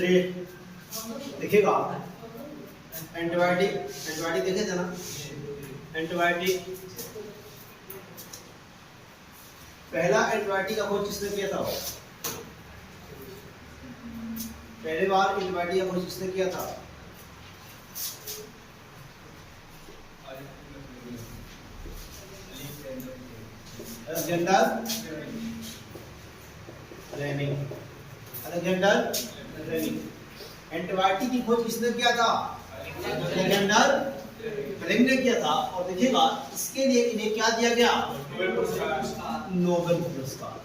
चलिए देखिएगा, एंटीबायोटिक देखे थे ना। एंटीबायोटिक, पहला एंटीबायोटिक का खोज किसने किया था? पहली बार एंटीबायोटिक का खोज किसने किया था? Alexander Fleming. एंटीबायोटिक की खोज किसने किया था? अलेक्जेंडर फ्लेमिंग ने किया था। और देखिएगा, इसके लिए इन्हें क्या दिया गया? नोबेल पुरस्कार।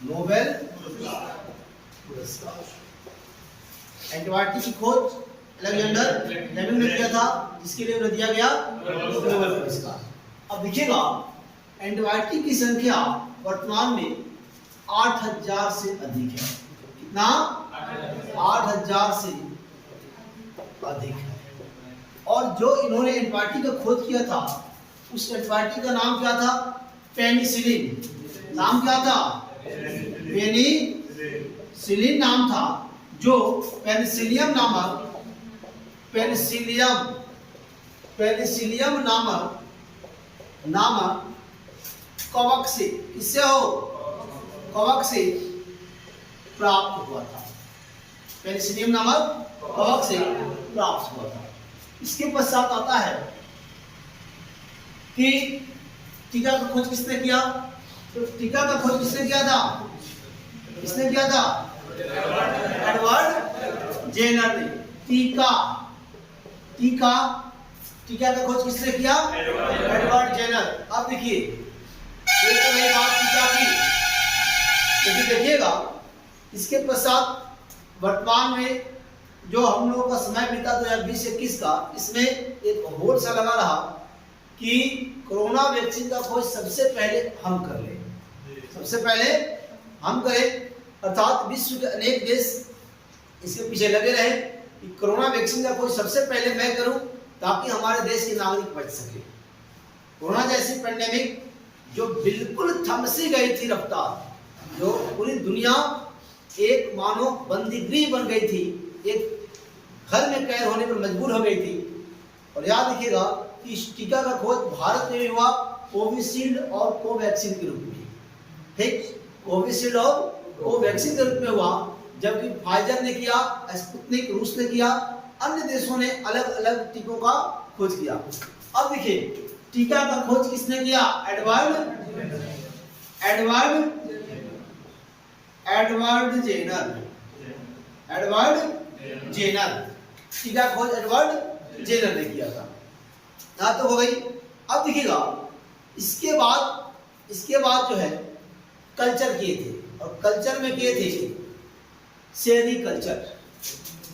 नोबेल पुरस्कार। एंटीबायोटिक की खोज अलेक्जेंडर फ्लेमिंग ने किया था, जिसके लिए उन्हें दिया गया नोबेल पुरस्कार। अब देखिएगा, एंटीबायोटिक की संख्या वर्तमान में 8000 से अधिक है। कितना? 8000 से अधिक है। और जो इन्होंने एंटीबायोटिक का खोज किया था, उस एंटीबायोटिक का नाम क्या था? पेनिसिलिन। नाम क्या था? पेनिसिलिन नाम था, जो पेनिसिलियम नामक कवक से, किससे हो? कवक से प्राप्त हुआ था। पेनिसिलियम नामक कवक से प्राप्त हुआ था। इसके पश्चात आता है कि टीका का खोज किसने किया? तो टीका का खोज किसने किया था? किसने किया था? एडवर्ड जेनर ने। टीका का खोज किसने किया? Edward Jenner. अब देखिए, एक तो मेरी बात टीका की, लेकिन देखिएगा इसके पश्चात वर्तमान में जो हम लोगों का समय बीता 2020-21 का, इसमें एक होड़ सा लगा रहा कि कोरोना वैक्सीन का खोज सबसे पहले हम कर ले, सबसे पहले हम करें। अर्थात विश्व के अनेक देश इसके पीछे लगे रहे कि कोरोना वैक्सीन का खोज सबसे पहले मैं करूं, ताकि हमारे देश के नागरिक बच सके। कोरोना जैसी पेंडेमिक जो बिल्कुल थम सी गई थी रफ्तार, जो पूरी दुनिया एक मानो बंदीगृह बन गई थी, एक घर में कैद होने पर मजबूर हो गई थी। और याद रखिएगा कि इस टीका का खोज भारत में भी हुआ, कोविशील्ड और कोवैक्सीन के रूप में। ठीक, कोविशील्ड और कोवैक्सीन के रूप में हुआ, जबकि फाइजर ने किया, स्पुतनिक रूस ने किया, अन्य देशों ने अलग अलग टीकों का खोज किया। अब देखिए, टीका का खोज किसने किया? Edward Jenner. टीका खोज एडवर्ड जेनर ने किया था। यहां तो हो गई। अब देखिएगा, इसके बाद जो है कल्चर किए थे, और कल्चर में किए थे सेरीकल्चर।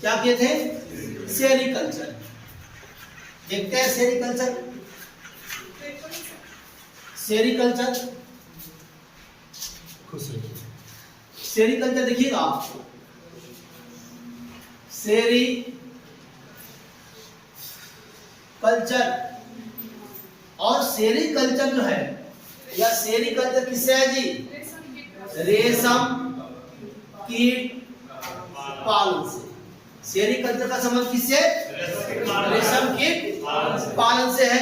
क्या किए थे? सेरीकल्चर। देखते हैं सेरीकल्चर। सेरीकल्चर देखिएगा, सेरीकल्चर और सेरीकल्चर जो है, या सेरीकल्चर किससे है जी? रेशम कीट पालन से। सेरीकल्चर का संबंध किससे? रेशम कीट पालन से है।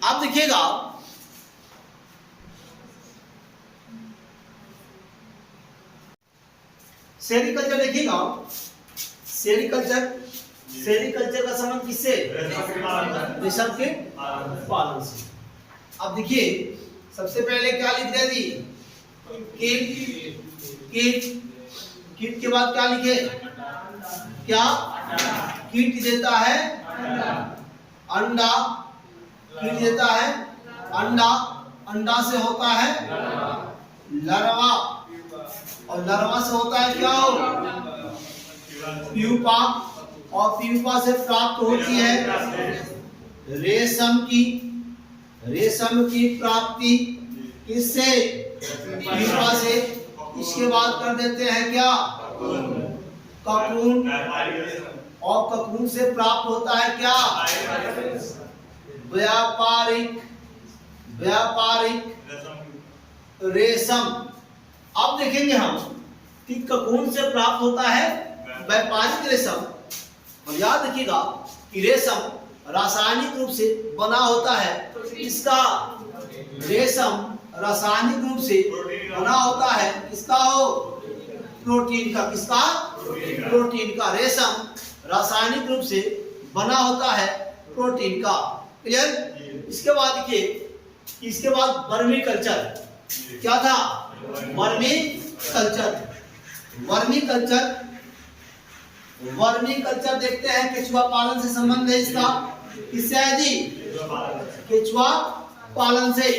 अब देखिएगा, सेरीकल्चर देखिएगा, सेरीकल्चर का संबंध किससे? रेशम कीट पालन से। अब देखिए, सबसे पहले क्या लिख दिया जी? कीट के बाद क्या लिखे? क्या? कीट देता है अंडा। कीट देता है अंडा। अंडा से होता है लार्वा, और लार्वा से होता है क्या? प्यूपा, और प्यूपा से प्राप्त होती है रेशम की प्राप्ति। किससे? प्यूपा से। इसके बाद कर देते हैं क्या? ककून, और ककून से प्राप्त होता है क्या? व्यापारिक रेशम। अब देखेंगे हम कि ककून से प्राप्त होता है व्यापारिक रेशम, और याद रखिएगा कि रेशम रासायनिक रूप से बना होता है। इसका रेशम रासायनिक रूप से बना होता है, किसका हो? प्रोटीन का। किसका? प्रोटीन का। रेशम रासायनिक रूप से बना होता है प्रोटीन का। क्लियर? इसके बाद देखिए, इसके बाद वर्मी कल्चर क्या था? Vermi culture. Vermi culture, vermi culture देखते हैं, केचुआ पालन से संबंध है इसका। किससे है जी? केचुआ पालन से।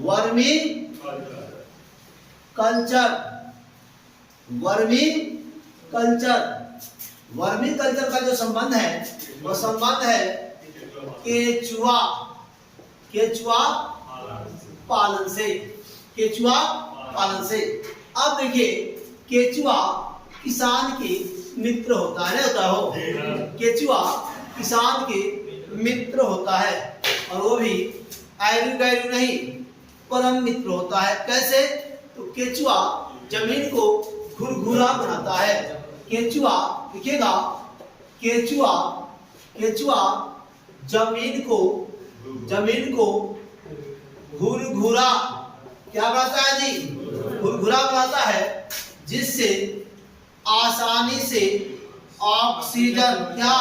Vermi culture, vermi culture, vermi culture का जो संबंध है वो संबंध है केचुआ, केचुआ पालन से। केचुआ पालन से। अब देखिए, केचुआ किसान के मित्र होता है, होता हो। केचुआ किसान के मित्र होता है, और वो भी आयरु गैरु नहीं, परम मित्र होता है। कैसे? तो केचुआ जमीन को घुरघुरा बनाता है। केचुआ, देखिएगा, केचुआ, केचुआ जमीन को घुरघुरा क्या बनाता है जी? घुरघुरा बनाता है, जिससे आसानी से ऑक्सीजन, क्या?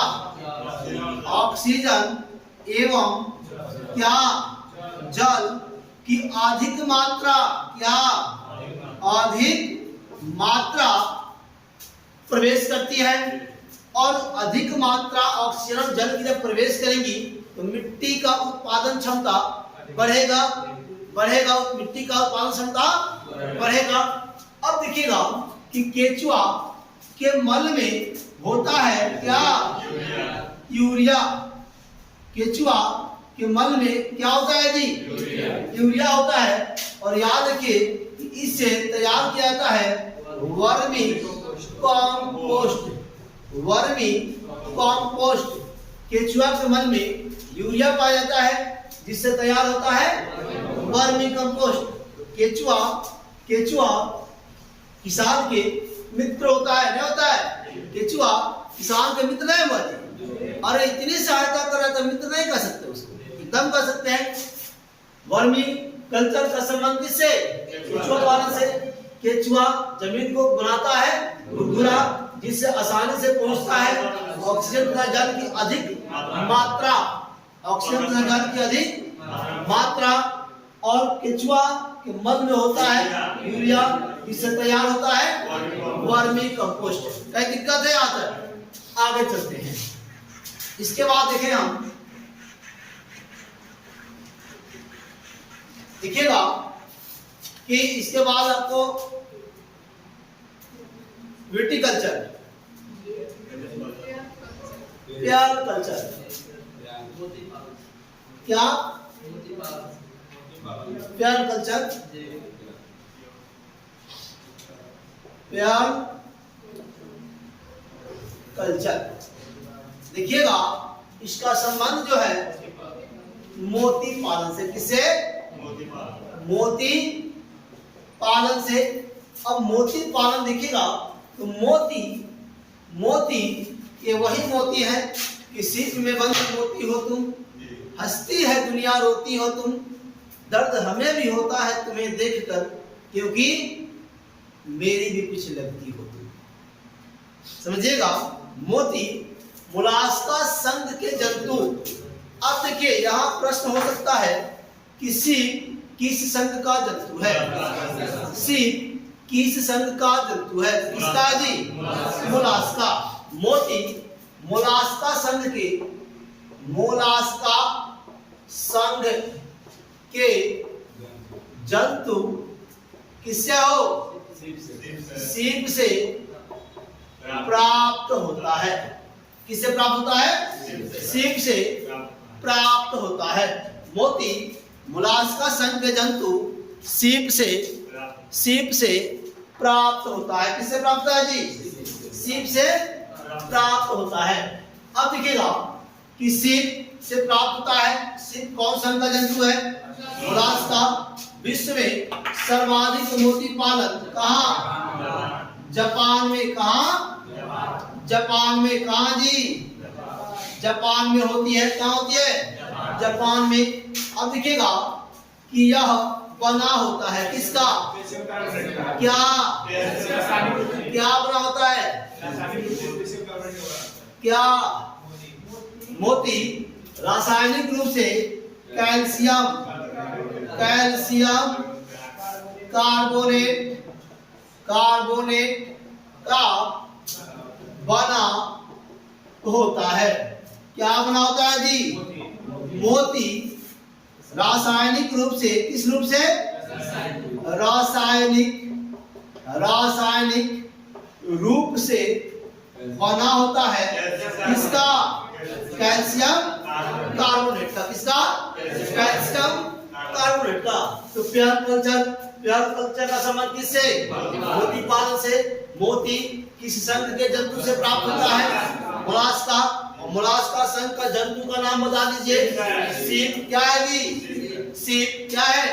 ऑक्सीजन एवं क्या? जल की अधिक मात्रा, क्या? अधिक मात्रा प्रवेश करती है। और अधिक मात्रा ऑक्सीजन जल की जब प्रवेश करेंगी तो मिट्टी का उत्पादन क्षमता बढ़ेगा, बढ़ेगा, मिट्टी का उत्पादन क्षमता बढ़ेगा। अब देखिएगा कि केचुआ के मल में होता है क्या? यूरिया। केचुआ के मल में क्या होता है जी? यूरिया होता है। और याद रखिए कि इससे तैयार किया जाता है वर्मी कॉम्पोस्ट। Vermi compost. केचुआ के मल में यूरिया पाया जाता है, जिससे तैयार होता है वर्मी कंपोस्ट। केचुआ, केचुआ किसान के मित्र होता है, नहीं होता है? केचुआ किसान के मित्र नहीं हुआ। अरे इतनी सहायता कर रहा है तो मित्र नहीं कर सकते उसको? एकदम कर सकते हैं। वर्मी कल्चर का संबंध किससे? केचुआ पालन से। केचुआ जमीन को बनाता है घुरघुरा, जिससे आसानी से पहुंचता है ऑक्सीजन तथा जल की अधिक मात्रा, ऑक्सीजन तथा जल की अधिक मात्रा। और केचुआ के मल में होता है यूरिया, जिससे तैयार होता है वर्मी कंपोस्ट। कई दिक्कत है यहाँ तक? आगे चलते हैं। इसके बाद देखें हम, देखिएगा कि इसके बाद आपको विटीकल्चर, प्यार कल्चर, क्या? प्यार कल्चर, प्यार कल्चर। देखिएगा, इसका संबंध जो है मोती पालन से। किससे? मोती पालन से। अब मोती पालन देखिएगा तो मोती, मोती ये वही मोती है कि सीप में बंद मोती हो तुम, हंसती है दुनिया रोती हो तुम, दर्द हमें भी होता है तुम्हें देखकर, क्योंकि मेरी भी कुछ लगती हो तुम। समझिएगा, मोती मोलास्का संघ के जंतु। अब देखिए, यहाँ प्रश्न हो सकता है कि सीप किस संघ का जंतु है? सीप किस संघ का जंतु है? किसका जी? मोलास्का। मोती मोलास्का संघ के, मोलास्का संघ के जंतु किससे हो? सीप से प्राप्त होता है। किससे प्राप्त होता है? सीप से प्राप्त होता है। मोती मोलास्का संघ के जंतु सीप से प्राप्त होता है। किससे प्राप्त होता है जी? सीप से प्राप्त होता है। अब देखिएगा कि सीप से प्राप्त होता है। सीप कौन संघ का जंतु है? मोलास्का। विश्व में सर्वाधिक मोती पालन कहाँ? जापान में। कहाँ? जापान में। कहाँ जी? जापान में होती है। कहाँ होती है? जापान में। अब देखिएगा कि यह बना होता है किसका? क्या क्या बना होता है? क्या? मोती रासायनिक रूप से कैल्शियम कार्बोनेट का बना होता है। क्या बना होता है जी? मोती रासायनिक रूप से, किस रूप से? रासायनिक रूप से बना होता है किसका? कैल्शियम कार्बोनेट का। किसका? कैल्शियम कार्बोनेट का। तो प्यार कल्चर का संबंध किससे? मोती पालन से। मोती किस संघ के जंतु से प्राप्त होता है? मोलास्का। मोलास्का संघ का जंतु का नाम बता दीजिए। सीप। क्या है जी? सीप। क्या है?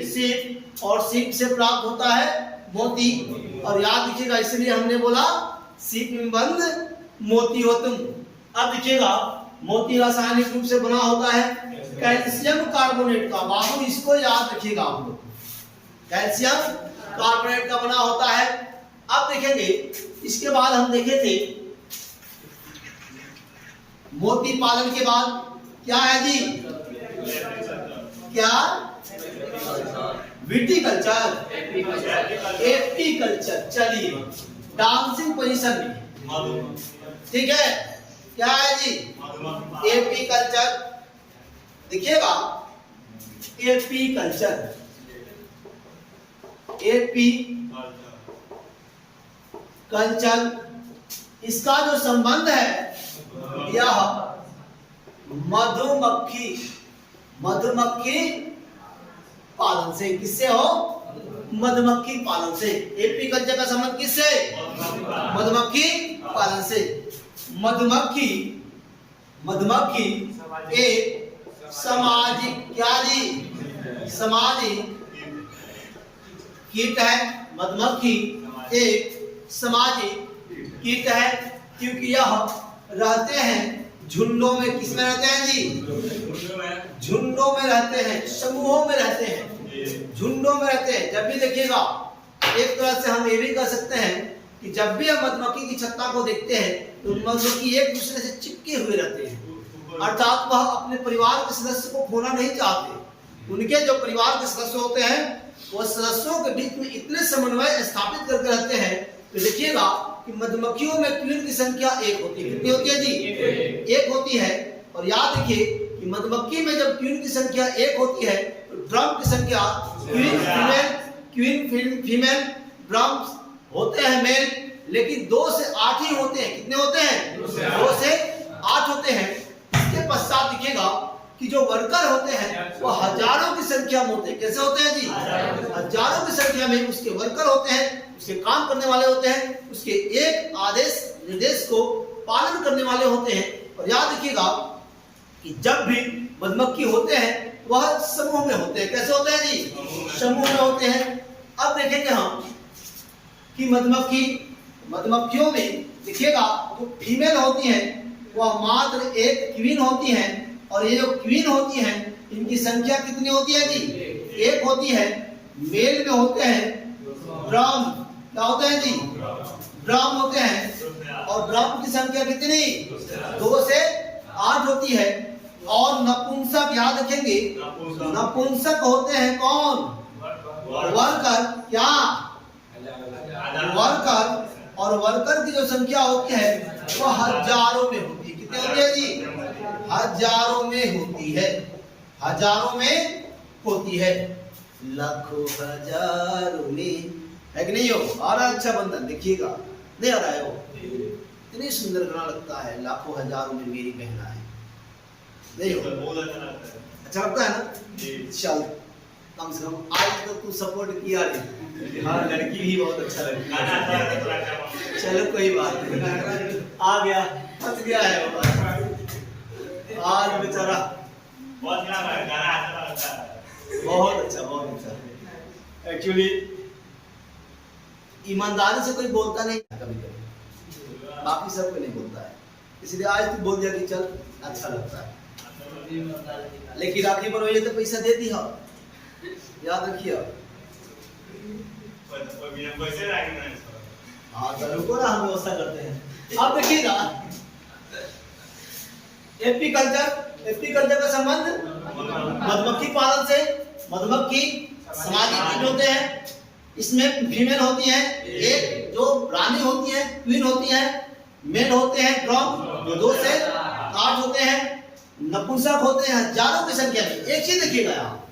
सीप। और सीप से प्राप्त होता है मोती। और याद रखिएगा, इसलिए हमने बोला सीप में बंद मोती हो तुम। अब देखिएगा मोती रासायनिक रूप से बना होता है कैल्शियम कार्बोनेट का। बाबू इसको याद रखिएगा आप लोग, कैल्शियम कार्बोनेट का बना होता है। अब देखेंगे इसके बाद हम देखे थे मोती पालन के बाद क्या है जी? क्या? Viticulture, apiculture. चलिए डांसिंग पोजीशन में, ठीक है। क्या है जी? एपीकल्चर। देखिएगा एपीकल्चर, इसका जो संबंध है यह मधुमक्खी पालन से। किससे हो? मधुमक्खी पालन से। एपीकल्चर का संबंध किससे? मधुमक्खी पालन से। मधुमक्खी एक सामाजिक, क्या जी? सामाजिक कीट है। मधुमक्खी एक सामाजिक कीट है क्योंकि यह रहते हैं झुंडों में। किस में रहते हैं जी? झुंडों में रहते हैं, समूहों में रहते हैं, झुंडों में रहते हैं। जब भी देखिएगा, एक तरह से हम ये भी कह सकते हैं कि जब भी हम मधुमक्खी की छत्ता को देखते हैं तो मधुमक्खी एक दूसरे से चिपके हुए रहते हैं, अर्थात वह अपने परिवार के सदस्य को खोना नहीं चाहते। उनके जो परिवार के सदस्य होते हैं वो सदस्यों के बीच में इतने समन्वय स्थापित करके रहते हैं। तो देखिएगा कि मधुमक्खियों में क्वीन की संख्या एक होती है। कितनी होती है जी? एक होती है। और याद रखिए कि मधुमक्खी में जब क्वीन की संख्या एक होती है तो ड्रम की संख्या क्वीन फीमेल ड्रम्स होते हैं मेल, लेकिन 2 से 8 ही होते हैं। कितने होते हैं? 2 से 8 होते हैं। इसके पश्चात दिखेगा कि जो वर्कर होते हैं वो हजारों की संख्या में होते हैं। कैसे होते हैं जी? हजारों की संख्या में उसके वर्कर होते हैं, उसके काम करने वाले होते हैं, उसके एक आदेश निर्देश को पालन करने वाले होते हैं। और याद रखिएगा कि जब भी मधुमक्खी होते हैं वह समूह में होते हैं। कैसे होते हैं जी? समूह में होते हैं। अब देखेंगे हम कि मधुमक्खियों में देखिएगा जो फीमेल होती हैं वह मात्र एक क्वीन होती हैं, और ये जो क्वीन होती हैं इनकी संख्या कितनी होती है जी? एक होती है। मेल में होते हैं ड्रम। क्या होते हैं जी? ड्रम होते हैं। और ड्रम की संख्या कितनी? 2 से 8 होती है। और नपुंसक, याद रखेंगे, नपुंसक होते हैं कौन? वर्कर। क्या? वर्कर। और वर्कर की जो संख्या होती है वह हजारों में होती है। कितनी होती है जी? हजारों में होती है। हजारों में होती है, लाखों हजारों में, है कि नहीं हो? आ रहा है अच्छा बंधन? देखिएगा, नहीं आ रहा है? वो इतनी सुंदर गाना लगता है, लाखों हजारों में मेरी बहना है। नहीं हो? अच्छा लगता है ना? चल कम से कम आज तो तू सपोर्ट किया नहीं। हाँ, लड़की भी बहुत अच्छा लगता है। चलो कोई बात नहीं, आ गया, फंस गया है वो आज बेचारा। बहुत अच्छा, बहुत अच्छा। एक्चुअली ईमानदारी से कोई बोलता नहीं कभी कभी, बाकी सब कोई नहीं बोलता है, इसलिए आज तू बोल दिया कि चल अच्छा लगता है। लेकिन राखी पर ये तो पैसा दे दिया, याद रखिए। हाँ चलो को ना हम व्यवस्था करते हैं। अब देखिएगा एपीकल्चर का संबंध मधुमक्खी पालन से। मधुमक्खी सामाजिक कीट होते हैं, इसमें फीमेल होती है, एक जो रानी होती है क्वीन होती है, मेल होते हैं ड्रोन जो 2 से 8 होते हैं, नपुंसक होते हैं हजारों की संख्या में। एक चीज देखिएगा यहाँ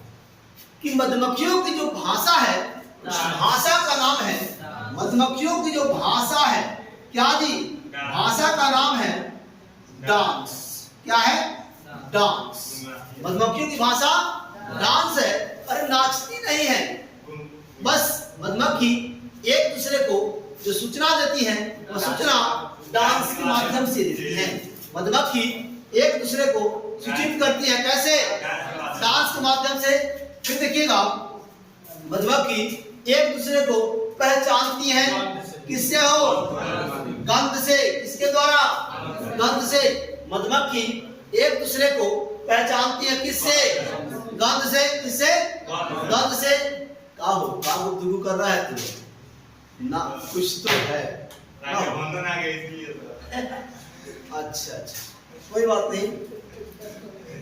कि मधुमक्खियों की जो भाषा है, उस भाषा का नाम है, मधुमक्खियों की जो भाषा है क्या जी, भाषा का नाम है डांस। क्या है? डांस। मधुमक्खियों की भाषा डांस है। अरे नाचती नहीं है, बस मधुमक्खी एक दूसरे को जो सूचना देती है वो सूचना डांस के माध्यम से देती है। मधुमक्खी एक दूसरे को सूचित करती है, कैसे? डांस के माध्यम से। फिर देखिएगा मधुमक्खी एक दूसरे को पहचानती है, किससे हो? गंध से। किसके द्वारा? गंध से। मधुमक्खी एक दूसरे को पहचानती है, किससे? गंध से। किससे? गंध से। का गुफ्तगू कर रहा है तू ना, कुछ तो है। अच्छा कोई बात नहीं।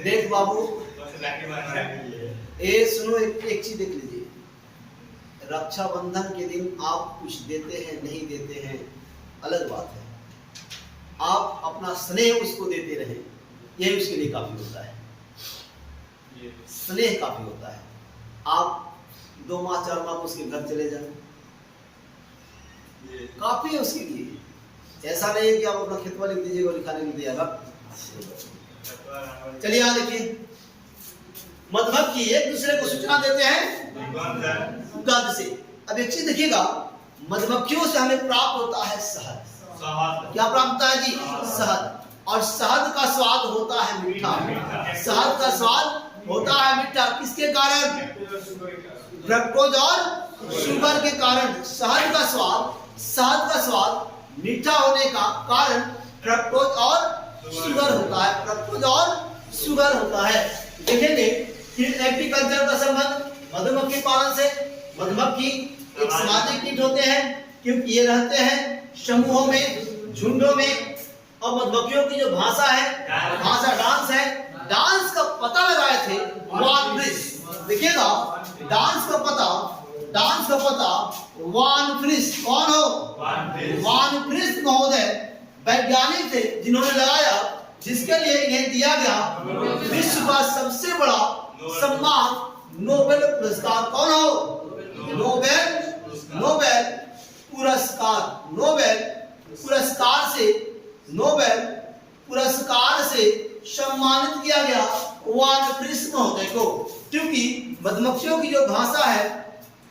देख बाबू सुनो, एक चीज देख लीजिए, रक्षाबंधन के दिन आप कुछ देते हैं नहीं देते हैं अलग बात है, आप अपना स्नेह उसको देते रहे, यही उसके लिए काफी होता है। स्नेह काफी होता है। आप 2 माह 4 माह उसके घर चले जाए, काफी है उसके लिए। ऐसा नहीं है कि आप अपना खेतवा लिख दीजिएगा, लिखाने लिख दिया। चलिए यहाँ देखिए, मधुमक्खी एक दूसरे को सूचना देते हैं गंध से। अब एक चीज देखिएगा, मधुमक्खियों से हमें प्राप्त होता है शहद। क्या प्राप्त होता है जी? शहद। और शहद का स्वाद होता है मीठा। शहद का स्वाद होता है मीठा। किसके कारण? फ्रक्टोज और शुगर के कारण। शहद का स्वाद मीठा होने का कारण फ्रक्टोज और शुगर होता है। फ्रक्टोज और शुगर होता है। देखेंगे फिर एपीकल्चर का संबंध मधुमक्खी पालन से। मधुमक्खी एक सामाजिक कीट होते हैं, क्योंकि ये रहते हैं समूहों में, झुंडों में। और मधुमक्खियों की जो भाषा है, भाषा डांस है। डांस का पता लगाए थे वान फ्रिश। देखिएगा डांस का पता वान फ्रिश। कौन हो? वान फ्रिश महोदय वैज्ञानिक थे, जिन्होंने लगाया, जिसके लिए इन्हें दिया गया विश्व का सबसे बड़ा सम्मान नोबेल पुरस्कार। कौन हो? नोबेल पुरस्कार से सम्मानित किया गया वान फ्रिश महोदय को, क्योंकि मधुमक्खियों की जो भाषा है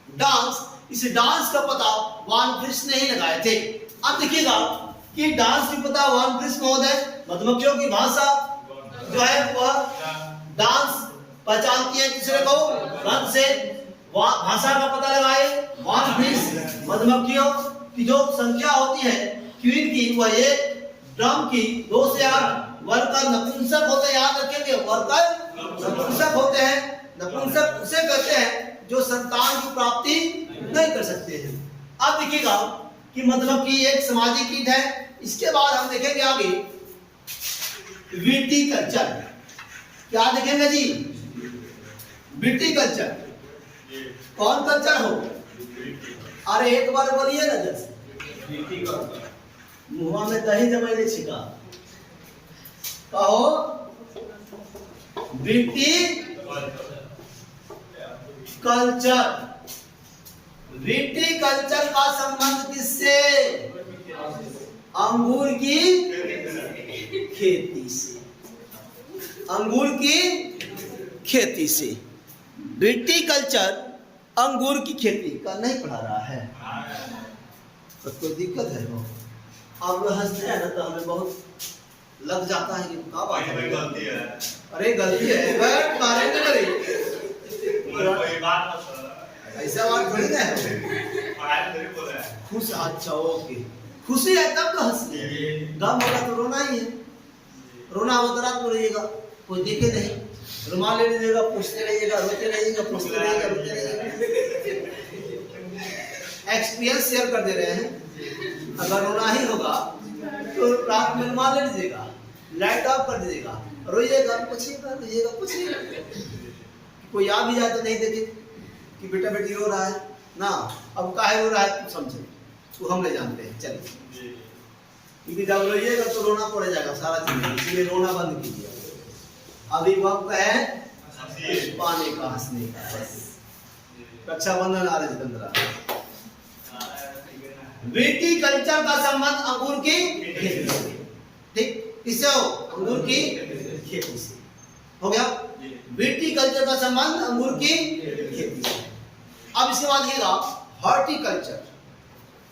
डांस, इस डांस का पता वान फ्रिश ने ही लगाए थे। अब देखिएगा कि डांस की पता वान फ्रिश महोदय, मधुमक्खियों की भाषा जो है वह डांस पहचानती है दूसरे को गंध से। भाषा का पता लगाए वान फ्रिश। मधुमक्खियों की जो संख्या होती है क्वीन की, वह एक, ड्रम की 2 से 8, वर्कर नपुंसक होते हैं। याद रखेंगे, वर्कर नपुंसक होते हैं। नपुंसक उसे कहते हैं जो संतान की प्राप्ति नहीं कर सकते हैं। अब देखिएगा कि मधुमक्खी एक सामाजिक कीट है। इसके बाद हम देखेंगे आगे विटीकल्चर। क्या देखेंगे जी? विटीकल्चर। कौन कल्चर हो? अरे एक बार बोलिए ना, जैसे मुंह में दही जमाइले छिका। कहो विटीकल्चर का संबंध किससे? अंगूर की खेती से। अंगूर की खेती से। विटीकल्चर अंगूर की खेती का नहीं पढ़ा रहा है तो कोई दिक्कत है? वो आप लोग हंसते हैं ना तो हमें बहुत लग जाता है कि क्या बात है, गलती है। अरे गलती है, बैठ मारेंगे नहीं, ऐसा बात थोड़ी ना है। खुश, अच्छा ओके, खुशी है तब तो हंसी है, गम होगा तो रोना ही है। रोना हो तो रात में रोइएगा, कोई देखे नहीं, रुमाल ले लीजिएगा, पूछते रहिएगा, रोते रहिएगा, पूछते रहिएगा, रोते रहिएगा। एक्सपीरियंस शेयर कर दे रहे हैं। अगर रोना ही होगा तो रात में रुमाल ले लीजिएगा, लाइट ऑफ कर दीजिएगा, रोइएगा, पूछिएगा, रोइएगा, पूछिएगा। कोई आ भी जाए तो नहीं देखे कि बेटा बेटी रो रहा है ना, अब काहे रो रहा है तो समझे, तो हम ले जानते हैं। चलिए, क्योंकि जब रोइएगा तो रोना पड़ जाएगा सारा चीज, इसलिए रोना बंद कीजिए। अभी वक्त है पाने का, हंसने का। रक्षाबंधन आ रहा है। विटीकल्चर का संबंध अंगूर की खेती से, ठीक, किससे हो? अंगूर की खेती से। हो गया, विटीकल्चर का संबंध अंगूर की खेती से। अब इसके बाद देखिएगा हॉर्टिकल्चर।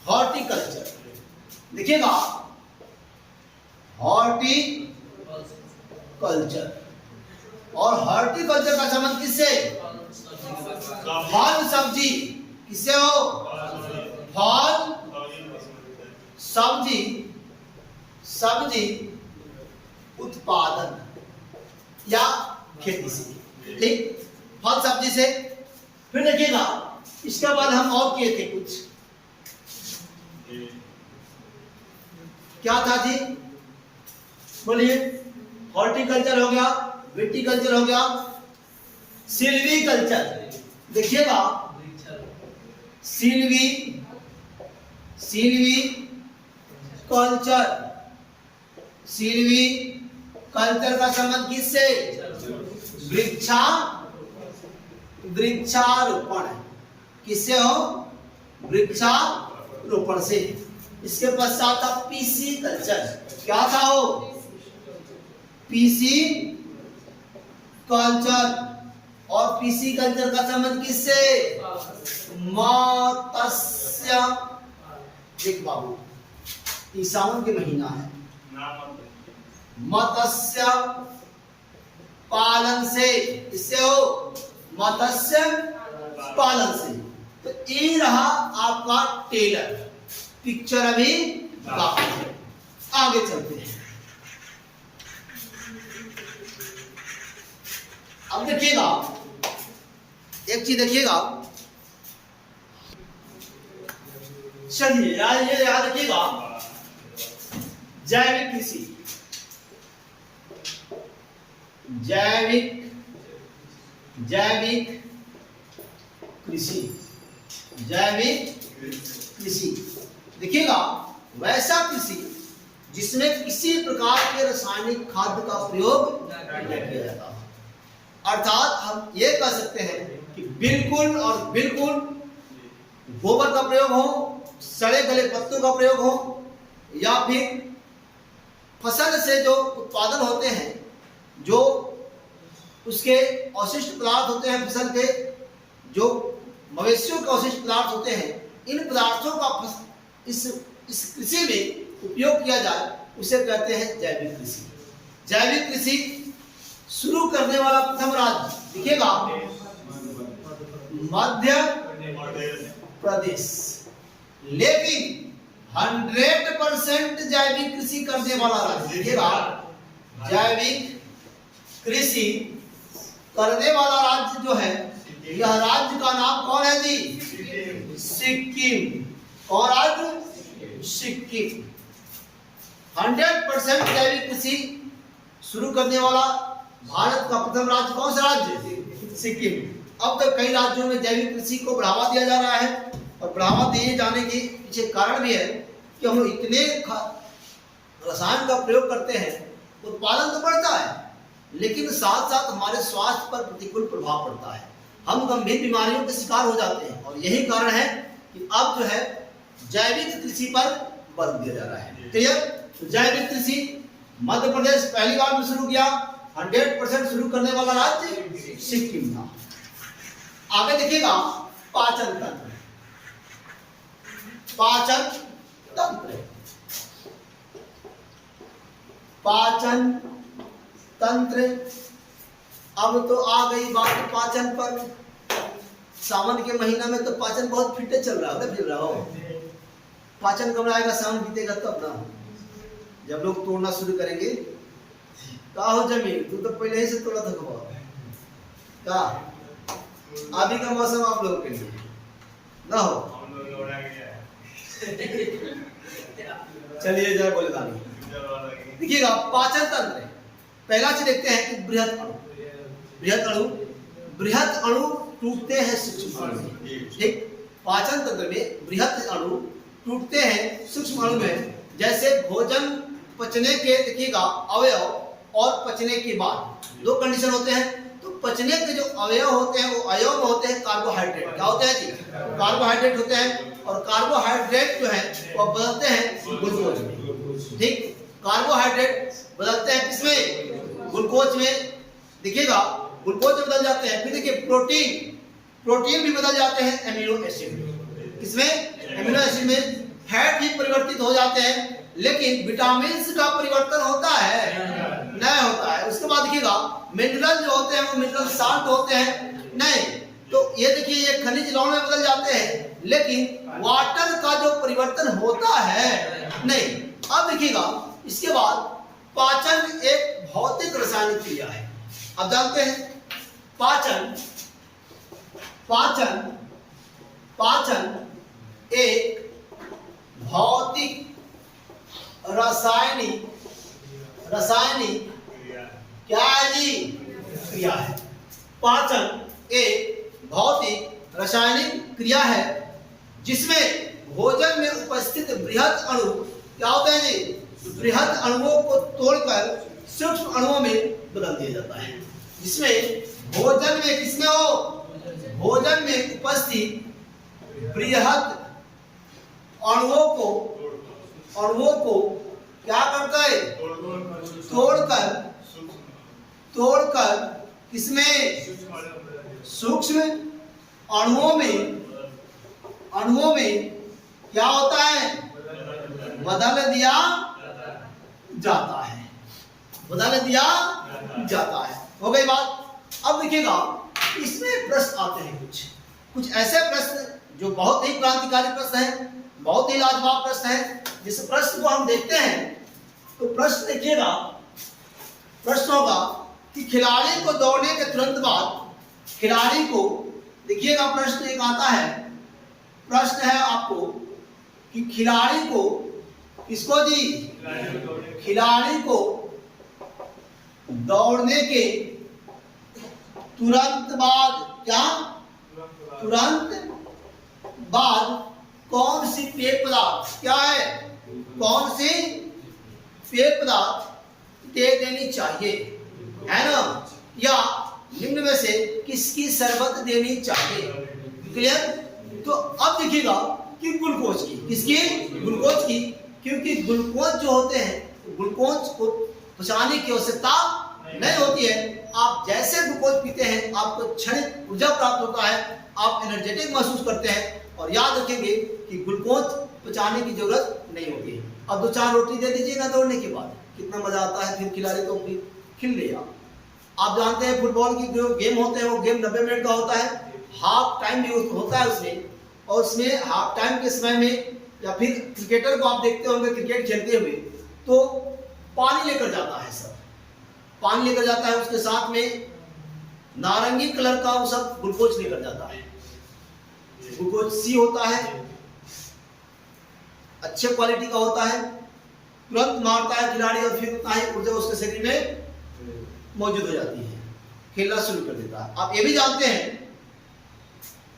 हॉर्टिकल्चर देखिएगा, हॉर्टिकल्चर और हॉर्टिकल्चर का संबंध किससे? फल सब्जी। किससे हो? फल सब्जी, सब्जी उत्पादन या खेती से, ठीक, फल सब्जी से। फिर देखिएगा इसके बाद हम और किए थे कुछ, क्या था जी? बोलिए। हॉर्टिकल्चर हो गया, विटीकल्चर हो गया, सिल्वीकल्चर। देखिएगा सिल्वीकल्चर का संबंध किससे? वृक्षारोपण। किससे हो? वृक्षारोपण से। इसके पश्चात था पीसी कल्चर। क्या था वो? PC culture. और पीसी कल्चर का संबंध किससे? मत्स्य। देख बाबू, ये सावन के महीना है, मत्स्य पालन से। इससे हो? मत्स्य पालन से। तो ये रहा आपका टेलर। पिक्चर अभी बाकी है, आगे चलते हैं। अब देखिएगा एक चीज, देखिएगा, चलिए ये याद रखिएगा, जैविक कृषि। जैविक कृषि, जैविक कृषि। देखिएगा, वैसा कृषि जिसमें किसी प्रकार के रासायनिक खाद्य का प्रयोग नहीं किया जाता। अर्थात हम ये कह सकते हैं कि बिल्कुल और बिल्कुल गोबर का प्रयोग हो, सड़े गले पत्तों का प्रयोग हो, या फिर फसल से जो उत्पादन होते हैं, जो उसके अवशिष्ट पदार्थ होते हैं, फसल के जो मवेशियों के अवशिष्ट पदार्थ होते हैं, इन पदार्थों का इस कृषि में उपयोग किया जाए, उसे कहते हैं जैविक कृषि। जैविक कृषि शुरू करने वाला प्रथम राज्य दिखेगा मध्य प्रदेश। लेकिन 100% जैविक कृषि करने वाला राज्य दिखेगा, जैविक कृषि करने वाला राज्य जो है, यह राज्य का नाम कौन है जी? सिक्किम। और राज्य सिक्किम। 100% जैविक कृषि शुरू करने वाला भारत का प्रथम राज्य कौन सा राज्य? सिक्किम। अब तक कई राज्यों में जैविक कृषि को बढ़ावा दिया जा रहा है, और बढ़ावा दिए जाने के पीछे कारण भी है कि हम इतने रसायन का प्रयोग करते हैं, उत्पादन तो बढ़ता है, लेकिन साथ साथ हमारे स्वास्थ्य पर प्रतिकूल प्रभाव पड़ता है। हम गंभीर बीमारियों के शिकार हो जाते हैं, और यही कारण है कि अब जो है जैविक कृषि पर बल दिया जा रहा है। क्लियर? तो जैविक कृषि मध्य प्रदेश पहली बार में शुरू किया। 100% शुरू करने वाला राज्य सिक्किम था। आगे देखिएगा पाचन तंत्र। पाचन तंत्र, पाचन तंत्र। अब तो आ गई बात पाचन पर। सावन के महीना में तो पाचन बहुत फिटे चल रहा है, फिर रहा हो। पाचन कब आएगा, सावन बीतेगा तब ना, जब लोग तोड़ना शुरू करेंगे। का हो जमीन, तू तो पहले ही से तोड़ा था का, अभी का मौसम आप लोगों के लिए ना हो। चलिए जय बोलेदानी। देखिएगा पाचन तंत्र, पहला चीज देखते हैं कि बृहत अणु। बृहत अणु टूटते हैं सूक्ष्म अणु में। ठीक, पाचन तंत्र में बृहत अणु टूटते हैं सूक्ष्म अणु में। जैसे भोजन पचने के, देखिएगा अवयव और पचने के बाद दो कंडीशन होते हैं। तो पचने के जो अवयव होते हैं वो अवयव में होते हैं कार्बोहाइड्रेट। क्या होते हैं जी? कार्बोहाइड्रेट होते हैं। और कार्बोहाइड्रेट जो है वो बदलते हैं ग्लूकोज में। ठीक, कार्बोहाइड्रेट बदलते हैं किसमें? ग्लूकोज में। देखिएगा ग्लूकोज में बदल जाते हैं। फिर देखिए प्रोटीन भी बदल जाते हैं एमिनो एसिड में। किसमें? एमिनो एसिड में। फैट भी परिवर्तित हो जाते हैं, लेकिन विटामिन का परिवर्तन होता है? नहीं होता है। उसके बाद देखिएगा मिनरल जो होते हैं वो मिनरल साल्ट होते हैं? नहीं। तो ये देखिए ये खनिज लवण में बदल जाते हैं, लेकिन वाटर का जो परिवर्तन होता है नहीं। अब देखिएगा इसके बाद पाचन एक भौतिक रासायनिक क्रिया है। अब जानते हैं पाचन एक भौतिक रासायनिक क्या है जी? क्रिया है। पाचन एक भौतिक रासायनिक क्रिया है जिसमें भोजन में उपस्थित बृहत अणु क्या होते हैं जी? बृहत अणुओं को तोड़कर सूक्ष्म अणुओं में बदल दिया जाता है। जिसमें भोजन में किसमें हो? भोजन में उपस्थित बृहत अणुओं को क्या करता है? तोड़कर किसमें? सूक्ष्म अणुओं में क्या होता है? बदल दिया जाता है। हो गई बात। अब देखिएगा इसमें प्रश्न आते हैं, कुछ ऐसे प्रश्न जो बहुत ही क्रांतिकारी प्रश्न है, बहुत ही लाजवाब प्रश्न है। जिस प्रश्न को हम देखते हैं तो प्रश्न देखिएगा, प्रश्न होगा कि खिलाड़ी को दौड़ने के तुरंत बाद खिलाड़ी को, देखिएगा प्रश्न एक आता है, प्रश्न है आपको कि खिलाड़ी को, किसको जी? खिलाड़ी को दौड़ने के तुरंत बाद क्या? तुरंत बाद कौन सी पेय पदार्थ क्या है? कौन सी पेय पदार्थ दे देनी चाहिए, है ना? या निम्न में से किसकी शरबत देनी चाहिए? क्लियर? तो अब देखिएगा कि ग्लूकोज की, किसकी? ग्लूकोज की। क्योंकि ग्लूकोज जो होते हैं, ग्लूकोज को पचाने की आवश्यकता नहीं होती है। आप जैसे ग्लूकोज पीते हैं आपको क्षणिक ऊर्जा प्राप्त होता है, आप एनर्जेटिक महसूस करते हैं। और याद रखेंगे कि ग्लूकोज पचाने की जरूरत नहीं होती है। अब 2-4 रोटी दे दीजिए ना दौड़ने के बाद, कितना मजा आता है। फिर खिलाड़ी तो खिल लिया। आप जानते हैं फुटबॉल की जो गेम होते हैं वो गेम 90 मिनट का होता है। हाफ टाइम भी होता है उसमें, और उसमें हाफ टाइम के समय में, या फिर क्रिकेटर को आप देखते होंगे क्रिकेट खेलते हुए, तो पानी लेकर जाता है, सब पानी लेकर जाता है। उसके साथ में नारंगी कलर का वो सब ग्लूकोज लेकर जाता है। ग्लूकोज सी होता है, अच्छे क्वालिटी का होता है, तुरंत मारता है खिलाड़ी और फिर उतना ही ऊर्जा उसके शरीर में मौजूद हो जाती है, खेलना शुरू कर देता है। आप ये भी जानते हैं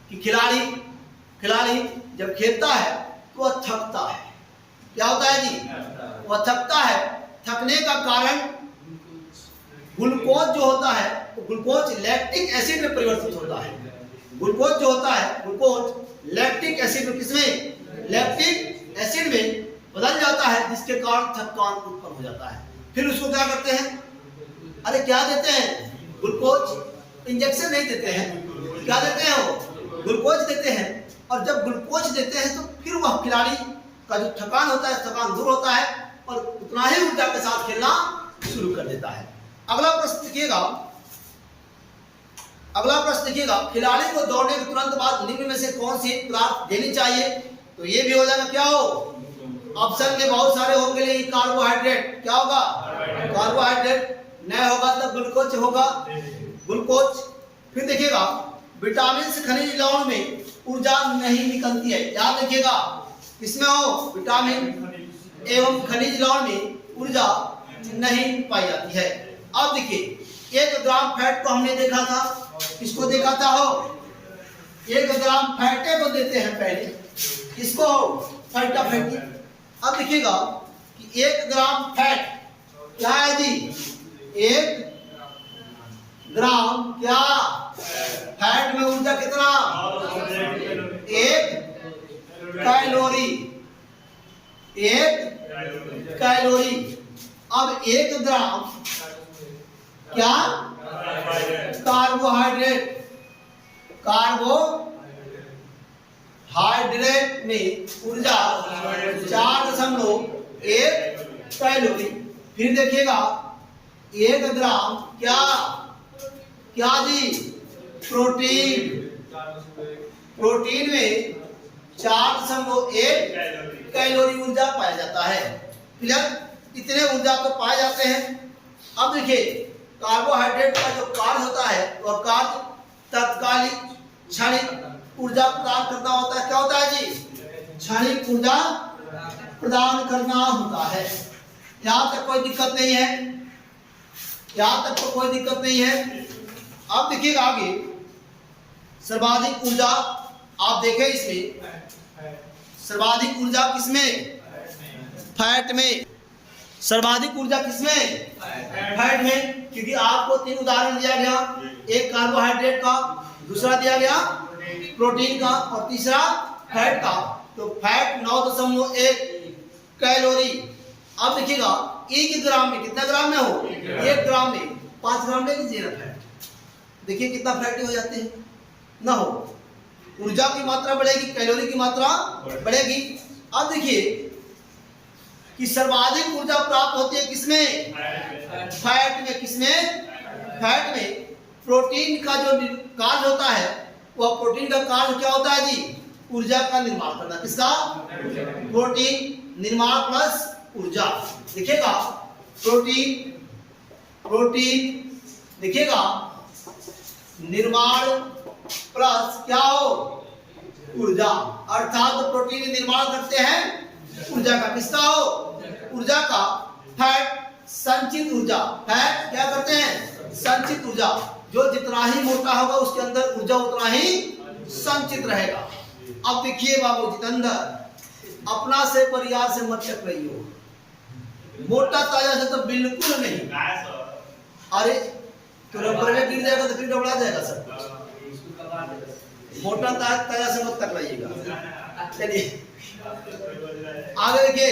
कि खिलाड़ी जब खेलता है तो वह थकता है। क्या होता है जी? वह थकता है। थकने का कारण ग्लूकोज जो होता है, तो ग्लूकोज लैक्टिक एसिड में परिवर्तित होता है। ग्लूकोज जो होता है, ग्लूकोज लैक्टिक एसिड में, किसमें? लैक्टिक एसिड में बदल जाता है, जिसके कारण थकान उत्पन्न हो जाता है। फिर उसको क्या करते हैं? अरे क्या देते हैं? ग्लूकोज इंजेक्शन नहीं देते हैं, क्या देते हैं? वो ग्लूकोज देते हैं। और जब ग्लूकोज देते हैं तो फिर वह खिलाड़ी का जो थकान होता है, थकान दूर होता है और उतना ही ऊर्जा के साथ खेलना शुरू कर देता है। अगला प्रश्न देखिएगा, खिलाड़ी को दौड़ने के तुरंत बाद निम्न में से कौन सी पदार्थ देनी चाहिए? तो ये भी हो जाएगा क्या हो, ऑप्शन में बहुत सारे होंगे लेकिन कार्बोहाइड्रेट क्या होगा, कार्बोहाइड्रेट नहीं होगा तो ग्लूकोज होगा, ग्लूकोज। फिर देखिएगा विटामिन से खनिज लवण में ऊर्जा नहीं निकलती है, याद रखिएगा इसमें हो विटामिन एवं खनिज लवण में ऊर्जा नहीं पाई जाती है। अब देखिए 1 ग्राम फैट को हमने देखा था, किसको देखा था हो, 1 ग्राम फैटे को देते हैं पहले, किसको फैटा फैटी। अब देखिएगा कि 1 ग्राम फैट क्या है जी, 1 ग्राम क्या फैट में ऊर्जा कितना, 1 कैलोरी, 1 कैलोरी। अब 1 ग्राम क्या, कार्बोहाइड्रेट, कार्बोहाइड्रेट में ऊर्जा 4.1 कैलोरी। फिर देखिएगा 1 ग्राम क्या, क्या जी, प्रोटीन, प्रोटीन में 4.1 कैलोरी ऊर्जा पाया जाता है। क्लियर, इतने ऊर्जा तो पाए जाते हैं। अब देखिए कार्बोहाइड्रेट का जो कार्य होता है वह कार्य तत्कालिक क्षणिक ऊर्जा प्रदान करना होता है। क्या होता है जी, क्षणिक ऊर्जा प्रदान करना होता है। यहाँ तक कोई दिक्कत नहीं है, यहाँ तक तो कोई दिक्कत नहीं है। अब देखिएगा आगे सर्वाधिक ऊर्जा आप देखें इसमें, सर्वाधिक ऊर्जा किसमें, फैट में। सर्वाधिक ऊर्जा किसमें, फैट में, क्योंकि आपको 3 उदाहरण दिया गया, एक कार्बोहाइड्रेट का, दूसरा दिया गया प्रोटीन का और तीसरा फैट का। तो फैट 9.1 कैलोरी। अब देखिएगा 1 ग्राम में कितना ग्राम में हो, 1 ग्राम में 5 ग्राम ले लीजिए ना फैट, देखिए कितना फैटी हो जाते हैं ना हो, ऊर्जा की मात्रा बढ़ेगी, कैलोरी की मात्रा बढ़ेगी। अब देखिए कि सर्वाधिक ऊर्जा प्राप्त होती है किसमें, फैट में। किसमें, फैट में। प्रोटीन का जो कार्य होता है वह प्रोटीन का कार्य क्या होता है जी, ऊर्जा का निर्माण करना। किसका, प्रोटीन निर्माण प्लस ऊर्जा। देखिएगा प्रोटीन, प्रोटीन देखिएगा निर्माण प्लस क्या हो, ऊर्जा, अर्थात प्रोटीन निर्माण करते हैं ऊर्जा का। किसका हो, ऊर्जा का। फैट संचित ऊर्जा, फैट क्या करते हैं, संचित ऊर्जा। जो जितना ही मोटा होगा उसके अंदर ऊर्जा उतना ही संचित रहेगा। अब देखिए बाबू जितेंद्र, अपना से परिवार से मत टकराइए, मोटा ताजा से तो बिल्कुल नहीं। अरे तो रबर में गिर जाएगा तो फिर डबड़ा जाएगा सब कुछ। मोटा ताजा से मत टकराइएगा। चलिए आगे देखिए,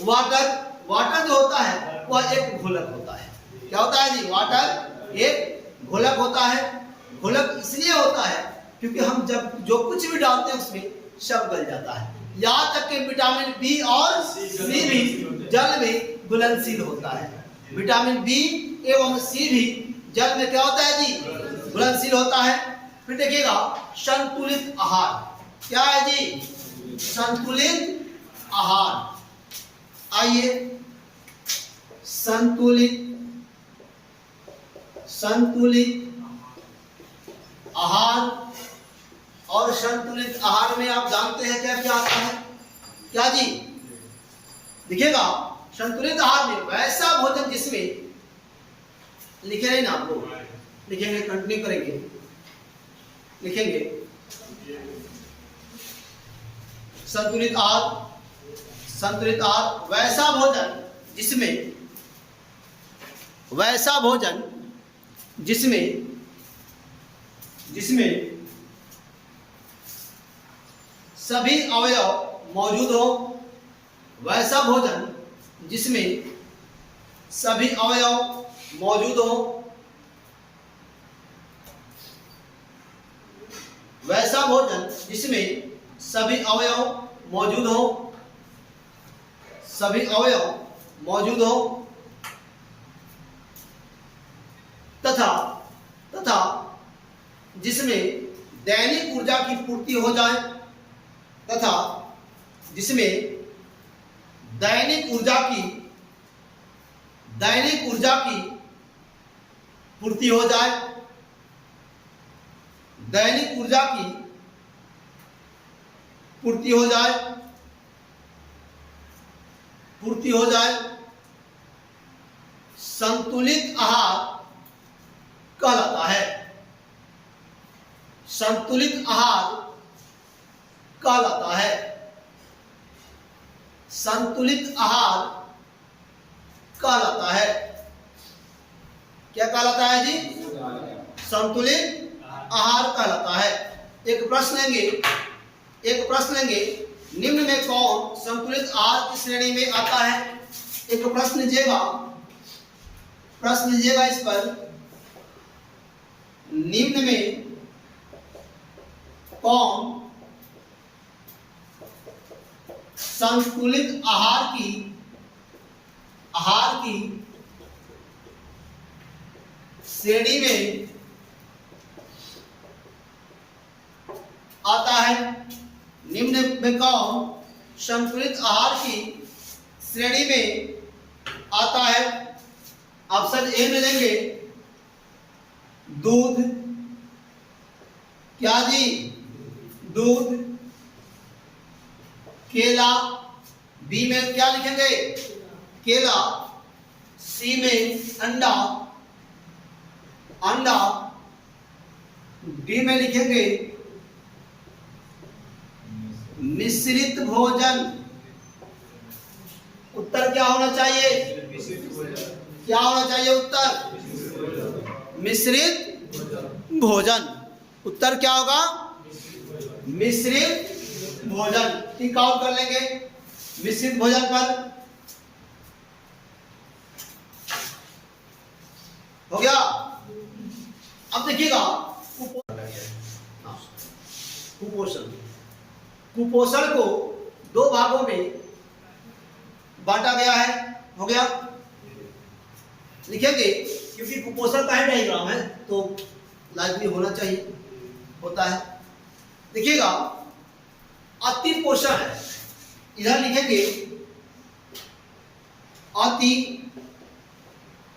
वाटर, वाटर जो होता है वह एक घोलक होता है। क्या होता है जी, वाटर एक घोलक होता है। घोलक इसलिए होता है क्योंकि हम जब जो कुछ भी डालते हैं उसमें सब गल जाता है। यहाँ तक कि विटामिन बी और सी भी जल में घुलनशील होता है। विटामिन बी एवं सी भी जल में क्या होता है जी, घुलनशील होता है। फिर देखिएगा संतुलित आहार, क्या है जी, संतुलित आहार। आइए संतुलित, संतुलित आहार। और संतुलित आहार में आप जानते हैं क्या क्या आता है, क्या जी, देखिएगा संतुलित आहार में वैसा भोजन जिसमें, लिखे नहीं ना आपको, लिखेंगे कंटिन्यू करेंगे, लिखेंगे संतुलित आहार। संतुलित आहार वैसा भोजन जिसमें, वैसा भोजन जिसमें, जिसमें सभी अवयव मौजूद हो। वैसा भोजन जिसमें सभी अवयव मौजूद हो। वैसा भोजन जिसमें सभी अवयव मौजूद हो, सभी अवयव मौजूद हो तथा जिसमें दैनिक ऊर्जा की पूर्ति हो जाए। तथा जिसमें दैनिक ऊर्जा की पूर्ति हो जाए, दैनिक ऊर्जा की पूर्ति हो जाए, संतुलित आहार कहलाता है। संतुलित आहार कहलाता है। संतुलित आहार कहलाता है। क्या कहलाता है जी? संतुलित आहार कहलाता है। एक प्रश्न लेंगे, निम्न में कौन संतुलित आहार की श्रेणी में आता है? एक प्रश्न लीजिएगा इस पर, निम्न में कौन संतुलित आहार की श्रेणी में आता है? निम्न में कौन संतुलित आहार की श्रेणी में आता है? ऑप्शन ए में लेंगे दूध, क्या जी? दूध। केला, बी में क्या लिखेंगे? केला। सी में अंडा, डी में लिखेंगे मिश्रित भोजन। उत्तर क्या होना चाहिए? क्या होना चाहिए उत्तर? मिश्रित भोजन। उत्तर क्या होगा? मिश्रित भोजन। टिक आउट कर लेंगे मिश्रित भोजन पर। हो गया। अब देखिएगा कुपोषण को दो भागों में बांटा गया है। हो गया। लिखेंगे क्योंकि कुपोषण का ही डायग्राम है तो लाजमी होना चाहिए, होता है। देखिएगा अति पोषण है, इधर लिखेंगे अति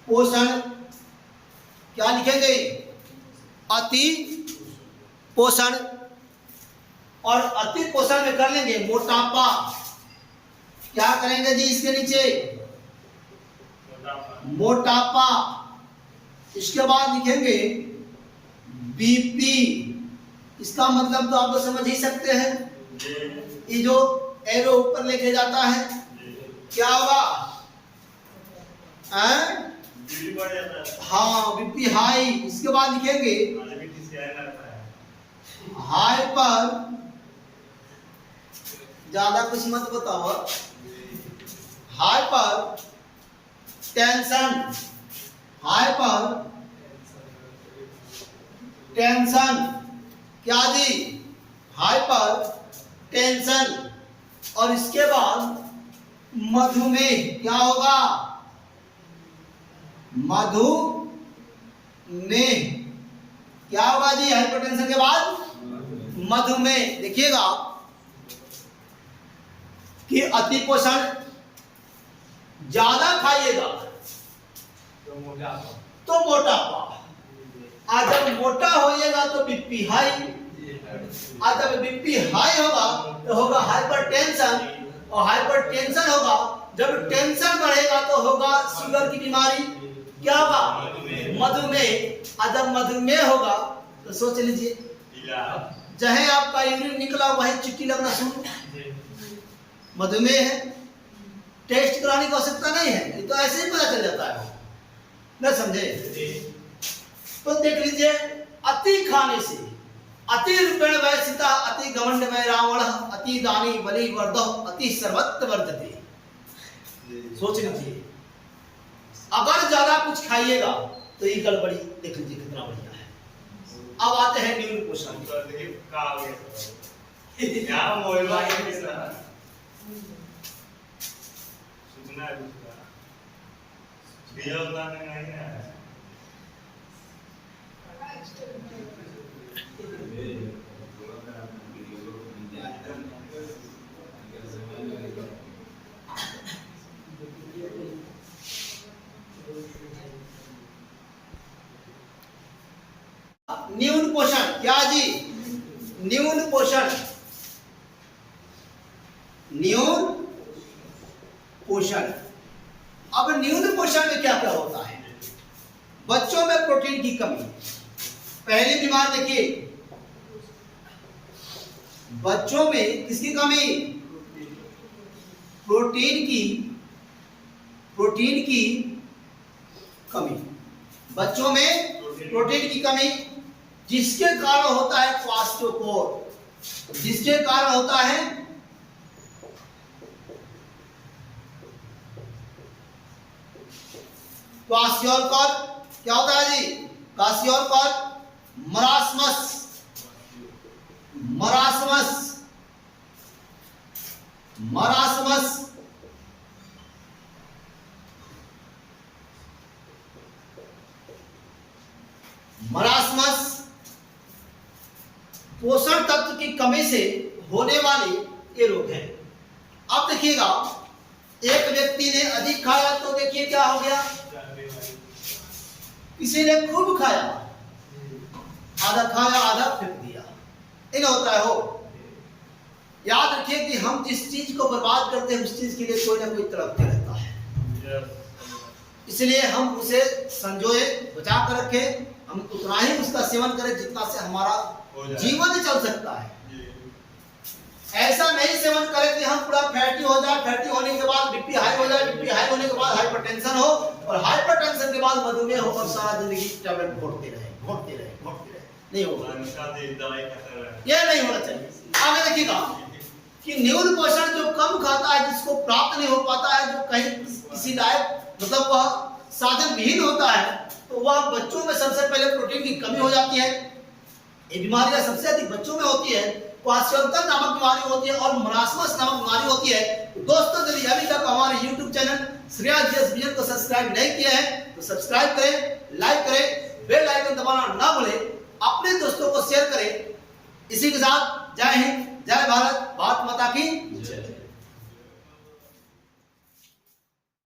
पोषण। क्या लिखेंगे? अति पोषण। और अति पोषण में कर लेंगे मोटापा। क्या करेंगे जी इसके नीचे? मोटापा। इसके बाद लिखेंगे बीपी। इसका मतलब तो आप लोग समझ ही सकते हैं, ये जो एरो ऊपर लेके जाता है क्या होगा? हाँ, बीपी हाई। इसके बाद लिखेंगे हाई पर, ज्यादा कुछ मत बताओ, हाई पर टेंशन। Hyper tension. क्या जी? Hyper tension. और इसके बाद मधुमेह। क्या होगा? मधुमेह। क्या होगा जी हाइपरटेंशन के बाद? मधुमेह। देखिएगा कि अति पोषण ज्यादा खाइएगा तो मोटापा, और जब मोटा होइएगा तो बीपी हाई, और जब बीपी हाई होगा तो होगा हाइपरटेंशन, और हाइपरटेंशन होगा जब टेंशन बढ़ेगा तो होगा शुगर की बीमारी। क्या होगा? मधुमेह। और जब मधुमेह होगा तो सोच लीजिए चाहे आपका यूरिन निकला वही चिट्ठी लगना शुरू, मधुमेह है। टेस्ट कराने की आवश्यकता नहीं है, ये तो ऐसे ही पता चल जाता है, न समझे? तो देख लीजिए अति खाने से अति रूपेण वै सीता, अति घमंड में रावण, अति दानी बलि वर्धो, अति सर्वत्र वर्धते। सोच लीजिए अगर ज्यादा कुछ खाइएगा तो ये गड़बड़ी। देख लीजिए कितना बढ़िया है। अब आते हैं न्यून पोषण। न्यून पोषण, क्या जी? न्यून पोषण, न्यून पोषण। अब न्यून पोषण में क्या क्या होता है? बच्चों में प्रोटीन की कमी। पहली बीमारी देखिए, बच्चों में किसकी कमी? प्रोटीन की कमी। बच्चों में प्रोटीन की कमी, जिसके कारण होता है क्वास्टियोकोर, जिसके कारण होता है क्वास्टियोकोर। क्या होता है जी? क्वास्टियोकोर, मरासमस, मरासमस, मरासमस, मरासमस पोषण तत्व की कमी से होने वाले ये रोग है। अब देखिएगा, एक व्यक्ति ने अधिक खाया तो देखिए क्या हो गया? किसी ने खूब खाया, आधा खाया आधा फेंक दिया, इन होता है हो। याद रखिए कि हम जिस चीज को बर्बाद करते हैं उस चीज के लिए कोई ना कोई तड़पते रहता है, इसलिए हम उसे संजोए, बचा कर रखें। हम उतना ही उसका सेवन करें जितना से हमारा जीवन चल सकता है। ऐसा नहीं सेवन करें कि हम पूरा फैटी हो जाए, फैटी होने के बाद बीपी हाई हो जाए, बीपी हाई होने के बाद हाइपरटेंशन हो, और हाइपरटेंशन के बाद मधुमेह हो, और सारा जिंदगी टैबलेट घोटते रहे। नहीं होगा, यह नहीं होना चाहिए। आगे देखिएगा कि न्यून पोषण जो कम खाता है, जिसको प्राप्त नहीं हो पाता है, जो कहीं किसी लायक मतलब वह साधन विहीन होता है, तो वह बच्चों में सबसे पहले प्रोटीन की कमी हो जाती है। ये बीमारियां सबसे अधिक बच्चों में होती है। क्वास्टियोकोर नामक बीमारी होती है और मरासमस नामक बीमारी होती है। तो दोस्तों, यदि अभी तक हमारे YouTube channel Shreya GS vision को सब्सक्राइब नहीं किया है तो सब्सक्राइब करें, लाइक करें, बेल आइकन दबाना ना भूलें, अपने दोस्तों को शेयर करें। इसी के साथ जय हिंद, जय भारत, भारत माता की जय।